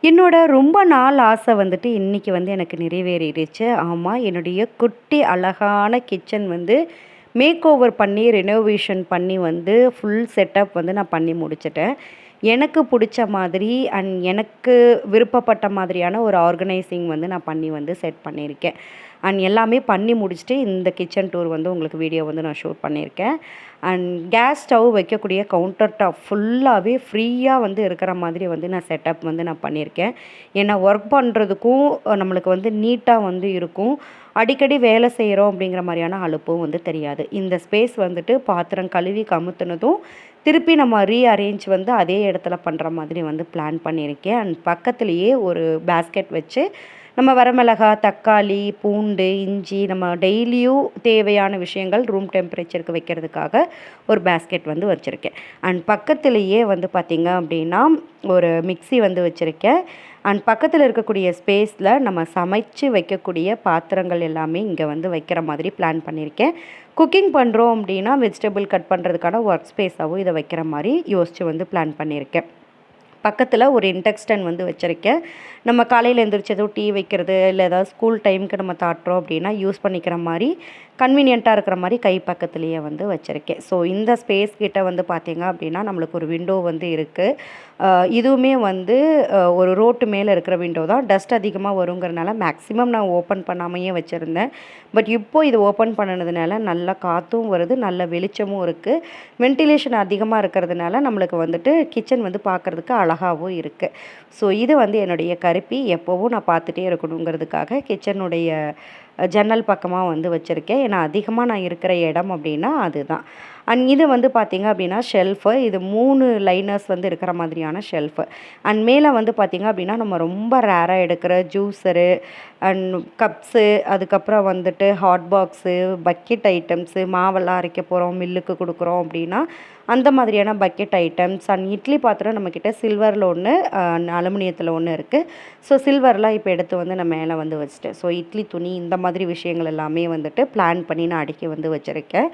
என்னோட ரொம்ப நாள் ஆசை வந்துட்டு இன்னைக்கு வந்து எனக்கு நிறைவேறிடுச்சு. ஆமா, என்னுடைய குட்டி அழகான கிச்சன் வந்து மேக் ஓவர் பண்ணி, ரெனோவேஷன் பண்ணி வந்து ஃபுல் செட்டப் வந்து நான் பண்ணி முடிச்சுட்டேன். எனக்கு புடிச்ச மாதிரி எனக்கு விருப்பப்பட்ட மாதிரியான ஒரு ஆர்கனைசிங் வந்து நான் பண்ணி வந்து செட் பண்ணியிருக்கேன். எல்லாமே பண்ணி முடிச்சுட்டு இந்த கிச்சன் டூர் வந்து உங்களுக்கு வீடியோ வந்து நான் ஷூட் பண்ணியிருக்கேன். கேஸ் ஸ்டவ் வைக்கக்கூடிய கவுண்டர் டாப் ஃபுல்லாகவே ஃப்ரீயாக வந்து இருக்கிற மாதிரி வந்து நான் செட்டப் வந்து நான் பண்ணியிருக்கேன். ஏன்னா ஒர்க் பண்ணுறதுக்கும் நம்மளுக்கு வந்து நீட்டாக வந்து இருக்கும். அடிக்கடி வேலை செய்கிறோம் அப்படிங்கிற மாதிரியான அலுப்பும் வந்து தெரியாது. இந்த ஸ்பேஸ் வந்துட்டு பாத்திரம் கழுவி கமுத்துனதும் திருப்பி நம்ம ரீஅரேஞ்ச் வந்து அதே இடத்துல பண்ணுற மாதிரி வந்து பிளான் பண்ணியிருக்கேன். பக்கத்துலேயே ஒரு பேஸ்கெட் வச்சு நம்ம வரமிளகா, தக்காளி, பூண்டு, இஞ்சி நம்ம டெய்லியும் தேவையான விஷயங்கள் ரூம் டெம்பரேச்சருக்கு வைக்கிறதுக்காக ஒரு பேஸ்கெட் வந்து வச்சுருக்கேன். பக்கத்துலேயே வந்து பார்த்திங்க அப்படின்னா ஒரு மிக்ஸி வந்து வச்சுருக்கேன். பக்கத்தில் இருக்கக்கூடிய ஸ்பேஸில் நம்ம சமைச்சு வைக்கக்கூடிய பாத்திரங்கள் எல்லாமே இங்கே வந்து வைக்கிற மாதிரி பிளான் பண்ணியிருக்கேன். குக்கிங் பண்ணுறோம் அப்படின்னா வெஜிடபிள் கட் பண்ணுறதுக்கான ஒர்க் ஸ்பேஸாகவும் இதை வைக்கிற மாதிரி யோசித்து வந்து பிளான் பண்ணியிருக்கேன். பக்கத்தில் ஒரு இண்டக்ஸ்டன் வந்து வச்சுருக்கேன். நம்ம காலையில் எழுந்திரிச்சதும் டீ வைக்கிறது இல்லை ஏதாவது ஸ்கூல் டைமுக்கு நம்ம தாட்டுறோம் அப்படின்னா யூஸ் பண்ணிக்கிற மாதிரி கன்வீனியண்ட்டாக இருக்கிற மாதிரி கை பக்கத்துலேயே வந்து வச்சுருக்கேன். ஸோ இந்த ஸ்பேஸ் கிட்ட வந்து பார்த்திங்க அப்படின்னா நம்மளுக்கு ஒரு விண்டோ வந்து இருக்குது. இதுவுமே வந்து ஒரு ரோட்டு மேலே இருக்கிற விண்டோ தான். டஸ்ட் அதிகமாக வருங்கிறனால மேக்ஸிமம் நான் ஓப்பன் பண்ணாமையே வச்சுருந்தேன். பட் இப்போது இது ஓப்பன் பண்ணினதுனால நல்ல காற்றும் வருது, நல்ல வெளிச்சமும் இருக்குது. வென்டிலேஷன் அதிகமாக இருக்கிறதுனால நம்மளுக்கு வந்துட்டு கிச்சன் வந்து பார்க்குறதுக்கு அழகாகவும் இருக்குது. ஸோ இது வந்து என்னுடைய கருப்பி எப்போவும் நான் பார்த்துட்டே இருக்கணுங்கிறதுக்காக கிச்சனுடைய ஜன்னல் பக்கமாக வந்து வச்சுருக்கேன். ஏன்னா அதிகமாக நான் இருக்கிற இடம் அப்படின்னா அதுதான். இது வந்து பார்த்திங்க அப்படின்னா ஷெல்ஃபு. இது 3 லைனர்ஸ் வந்து இருக்கிற மாதிரியான ஷெல்ஃபு. மேலே வந்து பார்த்திங்க அப்படின்னா நம்ம ரொம்ப ரேராக எடுக்கிற ஜூஸரு கப்ஸு, அதுக்கப்புறம் வந்துட்டு ஹாட் பாக்ஸு, பக்கெட் ஐட்டம்ஸு, மாவெல்லாம் அரைக்க போகிறோம், மில்லுக்கு கொடுக்குறோம் அப்படின்னா அந்த மாதிரியான பக்கெட் ஐட்டம்ஸ் இட்லி பாத்திரம் நம்மக்கிட்ட சில்வரில் ஒன்று, அலுமினியத்தில் ஒன்று இருக்குது. ஸோ சில்வர்லாம் இப்போ எடுத்து வந்து நான் மேலே வந்து வச்சுட்டேன். ஸோ இட்லி துணி இந்த மாதிரி விஷயங்கள் எல்லாமே வந்துட்டு பிளான் பண்ணி நான் அடுக்கி வந்து வச்சுருக்கேன்.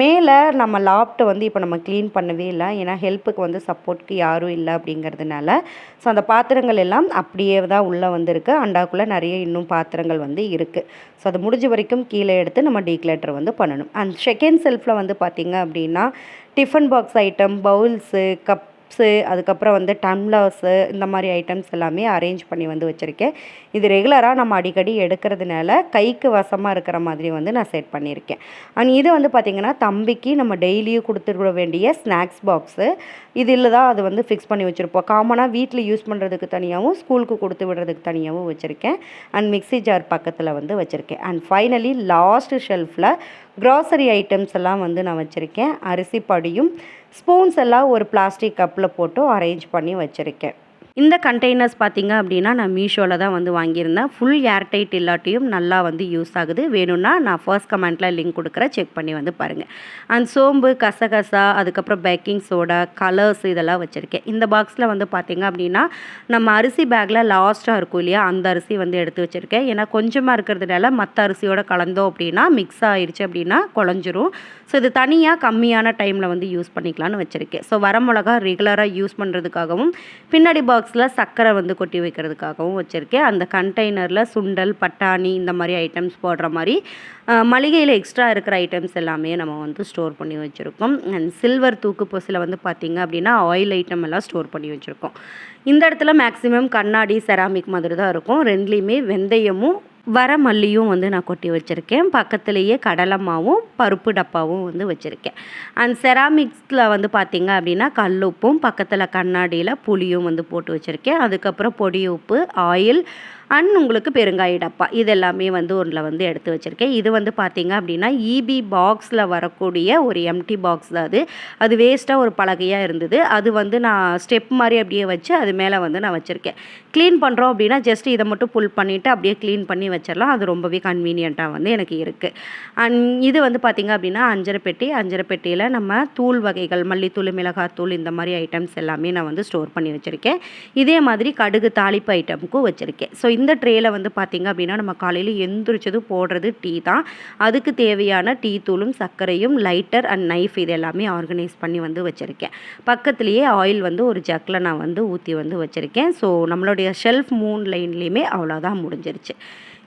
மேலே நம்ம லாஃப்ட்டை வந்து இப்போ நம்ம க்ளீன் பண்ணவே இல்லை. ஏன்னா ஹெல்ப்புக்கு வந்து சப்போர்ட்க்கு யாரும் இல்லை அப்படிங்கிறதுனால. ஸோ அந்த பாத்திரங்கள் எல்லாம் அப்படியே தான் உள்ளே வந்திருக்கு. அண்டாக்குள்ளே நிறைய இன்னும் பாத்திரங்கள் வந்து இருக்குது. ஸோ அது முடிஞ்ச வரைக்கும் கீழே எடுத்து நம்ம டீக்ளட்டர் வந்து பண்ணணும். செகண்ட் செல்ஃபில் வந்து பார்த்திங்க அப்படின்னா டிஃபன் பாக்ஸ் ஐட்டம், பவுல்ஸு, அதுக்கப்புறம் வந்து டம்ளர்ஸு இந்த மாதிரி ஐட்டம்ஸ் எல்லாமே அரேஞ்ச் பண்ணி வந்து வச்சுருக்கேன். இது ரெகுலராக நம்ம அடிக்கடி எடுக்கிறதுனால கைக்கு வசமாக இருக்கிற மாதிரி வந்து நான் செட் பண்ணியிருக்கேன். இது வந்து பார்த்திங்கன்னா தம்பிக்கு நம்ம டெய்லியும் கொடுத்துட வேண்டிய ஸ்நாக்ஸ் பாக்ஸு. இதில் தான் அது வந்து ஃபிக்ஸ் பண்ணி வச்சுருப்போம். காமனாக வீட்டில் யூஸ் பண்ணுறதுக்கு தனியாகவும் ஸ்கூலுக்கு கொடுத்து விடுறதுக்கு தனியாகவும் வச்சுருக்கேன். மிக்ஸி ஜார் பக்கத்தில் வந்து வச்சுருக்கேன். ஃபைனலி லாஸ்ட் ஷெல்ஃபில் க்ராசரி ஐட்டம்ஸ் எல்லாம் வந்து நான் வச்சுருக்கேன். அரிசி படியும் ஸ்பூன்ஸ் எல்லாம் ஒரு பிளாஸ்டிக் கப்பில் போட்டு அரேஞ்ச் பண்ணி வச்சுருக்கேன். இந்த கண்டெய்னர்ஸ் பார்த்திங்க அப்படின்னா நான் மீஷோவில் தான் வந்து வாங்கியிருந்தேன். ஃபுல் ஏர்டைட் இல்லாட்டியும் நல்லா வந்து யூஸ் ஆகுது. வேணும்னா நான் ஃபர்ஸ்ட் கமெண்ட்டில் லிங்க் கொடுக்குறேன், செக் பண்ணி வந்து பாருங்கள். சோம்பு, கசகசா, அதுக்கப்புறம் பேக்கிங் சோடா, கலர்ஸ் இதெல்லாம் வச்சுருக்கேன். இந்த பாக்ஸில் வந்து பார்த்திங்க அப்படின்னா நம்ம அரிசி பேக்கில் லாஸ்ட்டாக இருக்கும் இல்லையா, அந்த அரிசி வந்து எடுத்து வச்சுருக்கேன். ஏன்னா கொஞ்சமாக இருக்கிறதுனால மற்ற அரிசியோடு கலந்தோம் அப்படின்னா மிக்ஸ் ஆகிடுச்சு அப்படின்னா குழஞ்சிரும். ஸோ இது தனியாக கம்மியான டைமில் வந்து யூஸ் பண்ணிக்கலான்னு வச்சுருக்கேன். ஸோ வரமிளகா ரெகுலராக யூஸ் பண்ணுறதுக்காகவும் பின்னாடி பாக்ஸில் சர்க்கரை வந்து கொட்டி வைக்கிறதுக்காகவும் வச்சுருக்கேன். அந்த கண்டெய்னரில் சுண்டல், பட்டாணி இந்த மாதிரி ஐட்டம்ஸ் போடுற மாதிரி மளிகையில் எக்ஸ்ட்ரா இருக்கிற ஐட்டம்ஸ் எல்லாமே நம்ம வந்து ஸ்டோர் பண்ணி வச்சுருக்கோம். சில்வர் தூக்கு பொசில் வந்து பார்த்திங்க அப்படின்னா ஆயில் ஐட்டம் எல்லாம் ஸ்டோர் பண்ணி வச்சுருக்கோம். இந்த இடத்துல மேக்ஸிமம் கண்ணாடி, செராமிக் மாதிரி தான் இருக்கும். ரெண்டுலேயுமே வெந்தயமும் வரமல்லியும் வந்து நான் கொட்டி வச்சுருக்கேன். பக்கத்துலேயே கடலை மாவும் பருப்பு டப்பாவும் வந்து வச்சுருக்கேன். செராமிக்ஸில் வந்து பார்த்திங்க அப்படின்னா கல்லுப்பும், பக்கத்தில் கண்ணாடியில் புளியும் வந்து போட்டு வச்சுருக்கேன். அதுக்கப்புறம் பொடி உப்பு, ஆயில் உங்களுக்கு பெருங்காய டப்பா இது எல்லாமே வந்து ஒன்றில் வந்து எடுத்து வச்சுருக்கேன். இது வந்து பார்த்திங்க அப்படின்னா இபி பாக்ஸில் வரக்கூடிய ஒரு எம்டி பாக்ஸ் தான் அது. அது வேஸ்ட்டாக ஒரு பலகையாக இருந்தது. அது வந்து நான் ஸ்டெப் மாதிரி அப்படியே வச்சு அது மேலே வந்து நான் வச்சுருக்கேன். க்ளீன் பண்ணுறோம் அப்படின்னா ஜஸ்ட் இதை மட்டும் புல் பண்ணிவிட்டு அப்படியே க்ளீன் பண்ணி வச்சிடலாம். அது ரொம்பவே கன்வீனியண்ட்டாக வந்து எனக்கு இருக்குது. அண்ட் இது வந்து பார்த்திங்க அப்படின்னா அஞ்சரை பெட்டி. அஞ்சரை பெட்டியில் நம்ம தூள் வகைகள், மல்லித்தூள், மிளகாத்தூள் இந்த மாதிரி ஐட்டம்ஸ் எல்லாமே நான் வந்து ஸ்டோர் பண்ணி வச்சுருக்கேன். இதே மாதிரி கடுகு தாளிப்பு ஐட்டமுக்கும் வச்சுருக்கேன். ஸோ இந்த ட்ரேயில் வந்து பார்த்திங்க அப்படின்னா நம்ம காலையில் எந்திரிச்சதும் போடுறது டீ தான். அதுக்கு தேவையான டீ தூளும் சர்க்கரையும் லைட்டர் அண்ட் நைஃப் இது எல்லாமே ஆர்கனைஸ் பண்ணி வந்து வச்சுருக்கேன். பக்கத்துலேயே ஆயில் வந்து ஒரு ஜக்கில் நான் வந்து ஊற்றி வந்து வச்சுருக்கேன். ஸோ நம்மளுடைய ஷெல்ஃப் 3 லைன்லேயுமே அவ்வளோதான் முடிஞ்சிருச்சு.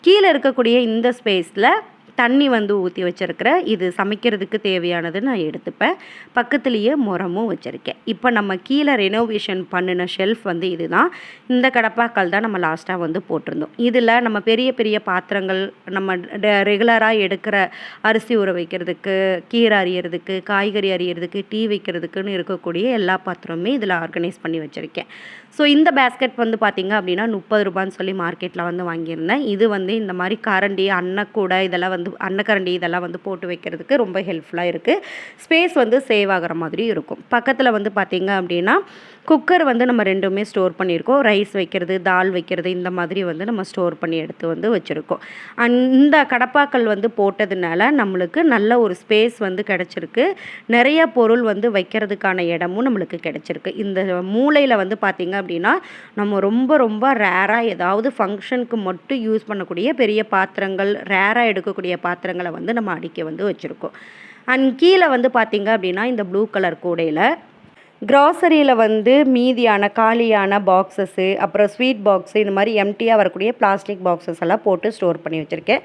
கீழே இருக்கக்கூடிய இந்த ஸ்பேஸில் தண்ணி வந்து ஊற்றி வச்சுருக்கிறேன். இது சமைக்கிறதுக்கு தேவையானது நான் எடுத்துப்பேன். பக்கத்துலேயே முறமும் வச்சுருக்கேன். இப்போ நம்ம கீழே ரெனோவேஷன் பண்ணின ஷெல்ஃப் வந்து இதுதான். இந்த கடப்பாக்கள் தான் நம்ம லாஸ்ட்டாக வந்து போட்டிருந்தோம். இதில் நம்ம பெரிய பெரிய பாத்திரங்கள், நம்ம ரெகுலராக எடுக்கிற அரிசி ஊற வைக்கிறதுக்கு, கீரை அரியறதுக்கு, காய்கறி அரியறதுக்கு, டீ வைக்கிறதுக்குன்னு இருக்கக்கூடிய எல்லா பாத்திரமுமே இதில் ஆர்கனைஸ் பண்ணி வச்சுருக்கேன். ஸோ இந்த பேஸ்கெட் வந்து பார்த்திங்க அப்படின்னா 30 ரூபான்னு சொல்லி மார்க்கெட்டில் வந்து வாங்கியிருந்தேன். இது வந்து இந்த மாதிரி கரண்டி, அன்னக்கூடை இதெல்லாம் வந்து அன்னக்கரண்டி இதெல்லாம் வந்து போட்டு வைக்கிறதுக்கு ரொம்ப ஹெல்ப்ஃபுல்லாக இருக்குது. ஸ்பேஸ் வந்து சேவ் ஆகிற மாதிரி இருக்கும். பக்கத்தில் வந்து பார்த்திங்க அப்படின்னா குக்கர் வந்து நம்ம ரெண்டுமே ஸ்டோர் பண்ணியிருக்கோம். ரைஸ் வைக்கிறது, தால் வைக்கிறது இந்த மாதிரி வந்து நம்ம ஸ்டோர் பண்ணி எடுத்து வந்து வச்சுருக்கோம். இந்த கடப்பாக்கள் வந்து போட்டதுனால நம்மளுக்கு நல்ல ஒரு ஸ்பேஸ் வந்து கிடச்சிருக்கு. நிறைய பொருள் வந்து வைக்கிறதுக்கான இடமும் நம்மளுக்கு கிடச்சிருக்கு. இந்த மூலையில் வந்து பார்த்திங்க அப்படின்னா நம்ம ரொம்ப ரொம்ப ரேராக ஏதாவது ஃபங்க்ஷனுக்கு மட்டும் யூஸ் பண்ணக்கூடிய பெரிய பாத்திரங்கள், ரேராக எடுக்கக்கூடிய பாத்திரங்களை வந்து நம்ம அடுக்கி வந்து வச்சுருக்கோம். அண்ட் கீழே வந்து பார்த்திங்க அப்படின்னா இந்த ப்ளூ கலர் கூடையில் க்ராசரியில் வந்து மீதியான காலியான பாக்ஸஸ்ஸு, அப்புறம் ஸ்வீட் பாக்ஸு, இந்த மாதிரி எம்டியாக வரக்கூடிய பிளாஸ்டிக் பாக்ஸஸ் எல்லாம் போட்டு ஸ்டோர் பண்ணி வச்சுருக்கேன்.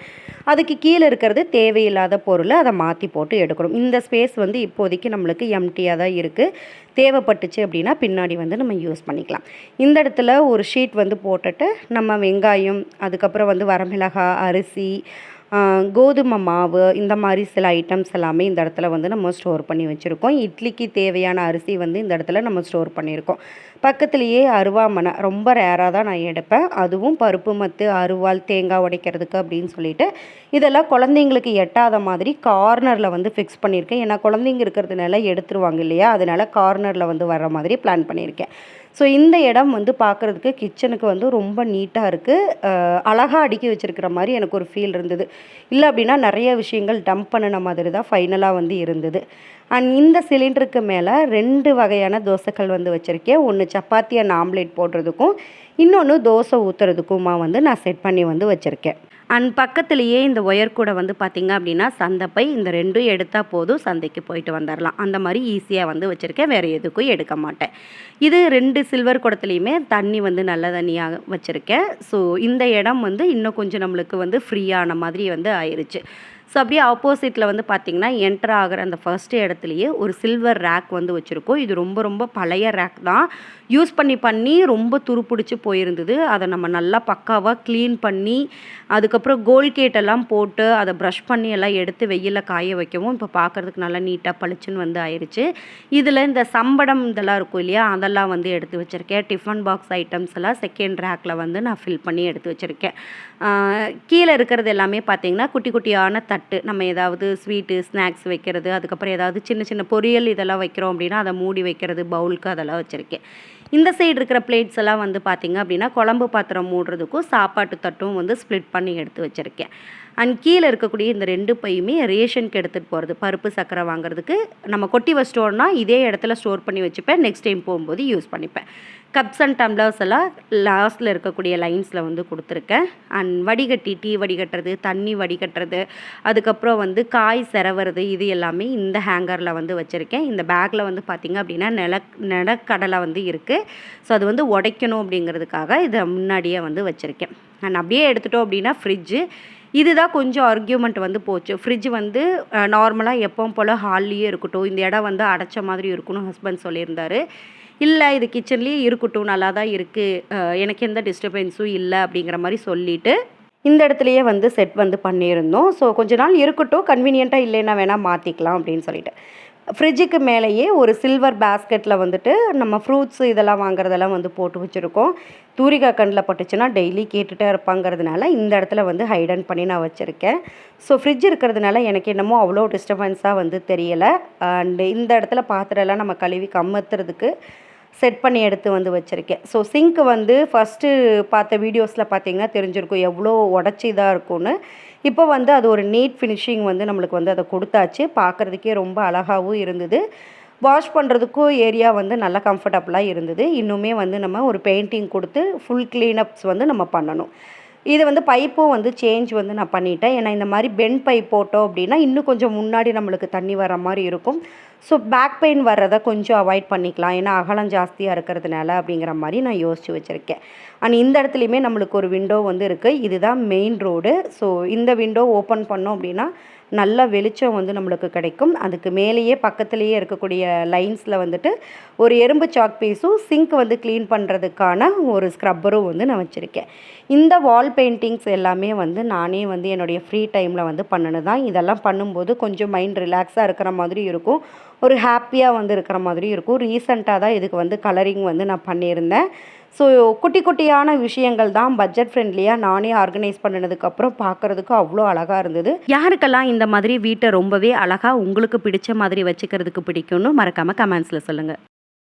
அதுக்கு கீழே இருக்கிறது தேவையில்லாத பொருள், அதை மாற்றி போட்டு எடுக்கணும். இந்த ஸ்பேஸ் வந்து இப்போதைக்கு நம்மளுக்கு எம்டியாக தான் இருக்குது. தேவைப்பட்டுச்சு அப்படின்னா பின்னாடி வந்து நம்ம யூஸ் பண்ணிக்கலாம். இந்த இடத்துல ஒரு ஷீட் வந்து போட்டுட்டு நம்ம வெங்காயம், அதுக்கப்புறம் வந்து வரமிளகாய், அரிசி, கோதுமை மாவு இந்த மாதிரி சில ஐட்டம்ஸ் எல்லாமே இந்த இடத்துல வந்து நம்ம ஸ்டோர் பண்ணி வச்சுருக்கோம். இட்லிக்கு தேவையான அரிசி வந்து இந்த இடத்துல நம்ம ஸ்டோர் பண்ணியிருக்கோம். பக்கத்துலேயே அருவாமனை ரொம்ப ரேராக தான் நான் எடுப்பேன். அதுவும் பருப்பு மத்து, அருவாள், தேங்காய் உடைக்கிறதுக்கு அப்படின்னு சொல்லிட்டு இதெல்லாம் குழந்தைங்களுக்கு எட்டாத மாதிரி கார்னரில் வந்து ஃபிக்ஸ் பண்ணியிருக்கேன். ஏன்னா குழந்தைங்க இருக்கிறதுனால எடுத்துருவாங்க இல்லையா, அதனால் கார்னரில் வந்து வர்ற மாதிரி பிளான் பண்ணியிருக்கேன். ஸோ இந்த இடம் வந்து பார்க்குறதுக்கு கிச்சனுக்கு வந்து ரொம்ப நீட்டாக இருக்குது. அழகாக அடுக்கி வச்சுருக்கிற மாதிரி எனக்கு ஒரு ஃபீல் இருந்தது. இல்லை அப்படின்னா நிறைய விஷயங்கள் டம்ப் பண்ணின மாதிரி தான் ஃபைனலாக வந்து இருந்தது. அண்ட் இந்த சிலிண்டருக்கு மேலே 2 வகையான தோசைக்கல் வந்து வச்சுருக்கேன். ஒன்று சப்பாத்தி அண்ட் ஆம்லேட் போடுறதுக்கும், இன்னொன்று தோசை ஊற்றுறதுக்குமா வந்து நான் செட் பண்ணி வந்து வச்சுருக்கேன். அண்ட் பக்கத்துலேயே இந்த ஒயர் கூட வந்து பார்த்திங்க அப்படின்னா சந்தைப்பை, இந்த 2ம் எடுத்தால் போதும், சந்தைக்கு போயிட்டு வந்துடலாம். அந்த மாதிரி ஈஸியாக வந்து வச்சுருக்கேன். வேறு எதுக்கும் எடுக்க மாட்டேன். இது 2 சில்வர் குடத்துலையுமே தண்ணி வந்து நல்ல தண்ணியாக வச்சுருக்கேன். ஸோ இந்த இடம் வந்து இன்னும் கொஞ்சம் நம்மளுக்கு வந்து ஃப்ரீயான மாதிரி வந்து ஆயிடுச்சு. ஸோ அப்படியே ஆப்போசிட்டில் வந்து பார்த்திங்கன்னா என்ட்ரு ஆகிற அந்த ஃபர்ஸ்ட் இடத்துலையே ஒரு சில்வர் ரேக் வந்து வச்சுருக்கோம். இது ரொம்ப ரொம்ப பழைய ரேக் தான். யூஸ் பண்ணி ரொம்ப துருப்பிடிச்சு போயிருந்தது. அதை நம்ம நல்லா பக்காவாக க்ளீன் பண்ணி, அதுக்கப்புறம் கோல்கேட் எல்லாம் போட்டு அதை ப்ரஷ் பண்ணி எல்லாம் எடுத்து வெயிலில் காய வைக்கவும் இப்போ பார்க்குறதுக்கு நல்லா நீட்டாக பளிச்சுன்னு வந்து ஆயிடுச்சு. இதில் இந்த சம்படம் இதெல்லாம் இருக்கும் இல்லையா, அதெல்லாம் வந்து எடுத்து வச்சுருக்கேன். டிஃபன் பாக்ஸ் ஐட்டம்ஸ் எல்லாம் செகண்ட் ரேக்கில் வந்து நான் ஃபில் பண்ணி எடுத்து வச்சுருக்கேன். கீழே இருக்கிறது எல்லாமே பார்த்திங்கன்னா குட்டி குட்டியான தட்டு, நம்ம ஏதாவது ஸ்வீட்டு ஸ்நாக்ஸ் வைக்கிறது, அதுக்கப்புறம் ஏதாவது சின்ன சின்ன பொரியல் இதெல்லாம் வைக்கிறோம் அப்படின்னா அதை மூடி வைக்கிறது, பவுலுக்கு அதெல்லாம் வச்சுருக்கேன். இந்த சைடு இருக்கிற பிளேட்ஸ் எல்லாம் வந்து பார்த்திங்க அப்படின்னா குழம்பு பாத்திரம் மூடுறதுக்கும் சாப்பாட்டு தட்டும் வந்து ஸ்ப்ளிட் பண்ணி எடுத்து வச்சுருக்கேன். அண்ட் கீழே இருக்கக்கூடிய இந்த 2 பையுமே ரேஷனுக்கு எடுத்துகிட்டு போகிறது, பருப்பு சக்கரை வாங்குறதுக்கு நம்ம கொட்டி வச்சிட்டோன்னா இதே இடத்துல ஸ்டோர் பண்ணி வச்சுப்பேன். நெக்ஸ்ட் டைம் போகும்போது யூஸ் பண்ணிப்பேன். கப்ஸ் அண்ட் டம்ளர்ஸ் எல்லாம் லாஸ்ட்டில் இருக்கக்கூடிய லைன்ஸில் வந்து கொடுத்துருக்கேன். அண்ட் வடிகட்டி, டீ வடிகட்டுறது, தண்ணி வடிகட்டுறது, அதுக்கப்புறம் வந்து காய் செரவுறது, இது எல்லாமே இந்த ஹேங்கரில் வந்து வச்சுருக்கேன். இந்த பேக்கில் வந்து பார்த்திங்க அப்படின்னா நிலக்கடலை வந்து இருக்குது. ஸோ அது வந்து உடைக்கணும் அப்படிங்கிறதுக்காக இதை முன்னாடியே வந்து வச்சுருக்கேன். அண்ட் அப்படியே எடுத்துட்டோம் அப்படின்னா ஃப்ரிட்ஜு, இதுதான் கொஞ்சம் ஆர்கியூமெண்ட் வந்து போச்சு. ஃப்ரிட்ஜ் வந்து நார்மலாக எப்பவும் போல் ஹால்லேயே இருக்கட்டும், இந்த இடம் வந்து அடைச்ச மாதிரி இருக்கணும் ஹஸ்பண்ட் சொல்லியிருந்தார். இல்லை இது கிச்சன்லேயே இருக்கட்டும், நல்லா தான் இருக்குது, எனக்கு எந்த டிஸ்டர்பன்ஸும் இல்லை அப்படிங்கிற மாதிரி சொல்லிவிட்டு இந்த இடத்துலையே வந்து செட் வந்து பண்ணியிருந்தோம். ஸோ கொஞ்ச நாள் இருக்கட்டும், கன்வீனியண்ட்டாக இல்லைன்னா வேணால் மாற்றிக்கலாம் அப்படின்னு சொல்லிட்டு ஃப்ரிட்ஜுக்கு மேலேயே ஒரு சில்வர் பேஸ்கெட்டில் வந்துட்டு நம்ம ஃப்ரூட்ஸு இதெல்லாம் வாங்குறதெல்லாம் வந்து போட்டு வச்சுருக்கோம். தூரிகா கண்ணில் பட்டுச்சுன்னா டெய்லி கேட்டுகிட்டே இருப்பாங்கிறதுனால இந்த இடத்துல வந்து ஹைடன் பண்ணி நான் வச்சுருக்கேன். ஸோ ஃப்ரிட்ஜ் இருக்கிறதுனால எனக்கு என்னமோ அவ்வளோ டிஸ்டர்பன்ஸாக வந்து தெரியலை. அண்டு இந்த இடத்துல பாத்திரம்லாம் நம்ம கழுவி கம்மத்துறதுக்கு செட் பண்ணி எடுத்து வந்து வச்சுருக்கேன். ஸோ சிங்க் வந்து ஃபஸ்ட்டு பார்த்த வீடியோஸில் பார்த்தீங்கன்னா தெரிஞ்சிருக்கும் எவ்வளோ உடச்சி இதாக இருக்கும்னு. இப்போ வந்து அது ஒரு நீட் ஃபினிஷிங் வந்து நம்மளுக்கு வந்து அதை கொடுத்தாச்சு. பார்க்குறதுக்கே ரொம்ப அழகாகவும் இருந்தது. வாஷ் பண்ணுறதுக்கும் ஏரியா வந்து நல்லா கம்ஃபர்டபுளாக இருந்தது. இன்னுமே வந்து நம்ம ஒரு பெயிண்டிங் கொடுத்து ஃபுல் க்ளீனப்ஸ் வந்து நம்ம பண்ணணும். இது வந்து பைப்பும் வந்து சேஞ்ச் வந்து நான் பண்ணிட்டேன். ஏன்னா இந்த மாதிரி பெண்ட் பைப் போட்டோம் அப்படின்னா இன்னும் கொஞ்சம் முன்னாடி நம்மளுக்கு தண்ணி வர மாதிரி இருக்கும். ஸோ பேக் பெயின் வர்றதை கொஞ்சம் அவாய்ட் பண்ணிக்கலாம். ஏன்னா அகலம் ஜாஸ்தியாக இருக்கிறதுனால அப்படிங்கிற மாதிரி நான் யோசித்து வச்சுருக்கேன். அண்ட் இந்த இடத்துலையுமே நம்மளுக்கு ஒரு விண்டோ வந்து இருக்குது. இதுதான் மெயின் ரோடு. ஸோ இந்த விண்டோ ஓப்பன் பண்ணோம் அப்படின்னா நல்ல வெளிச்சம் வந்து நம்மளுக்கு கிடைக்கும். அதுக்கு மேலேயே பக்கத்துலேயே இருக்கக்கூடிய லைன்ஸில் வந்துட்டு ஒரு எறும்பு சாக் பீஸும் சிங்க் வந்து க்ளீன் பண்ணுறதுக்கான ஒரு ஸ்க்ரப்பரும் வந்து நான் வச்சுருக்கேன். இந்த வால் பெயிண்டிங்ஸ் எல்லாமே வந்து நானே வந்து என்னுடைய ஃப்ரீ டைமில் வந்து பண்ணினது தான். இதெல்லாம் பண்ணும்போது கொஞ்சம் மைண்ட் ரிலாக்ஸாக இருக்கிற மாதிரி இருக்கும். ஒரு ஹாப்பியாக வந்து இருக்கிற மாதிரி இருக்கும். ரீசெண்டாக தான் இதுக்கு வந்து கலரிங் வந்து நான் பண்ணியிருந்தேன். ஸோ குட்டி குட்டியான விஷயங்கள் தான் பட்ஜெட் ஃப்ரெண்ட்லியாக நானே ஆர்கனைஸ் பண்ணினதுக்கப்புறம் பார்க்குறதுக்கு அவ்வளோ அழகாக இருந்தது. யாருக்கெல்லாம் இந்த மாதிரி வீட்டை ரொம்பவே அழகாக உங்களுக்கு பிடிச்ச மாதிரி வச்சுக்கிறதுக்கு பிடிக்கும்னு மறக்காமல் கமெண்ட்ஸில் சொல்லுங்கள்.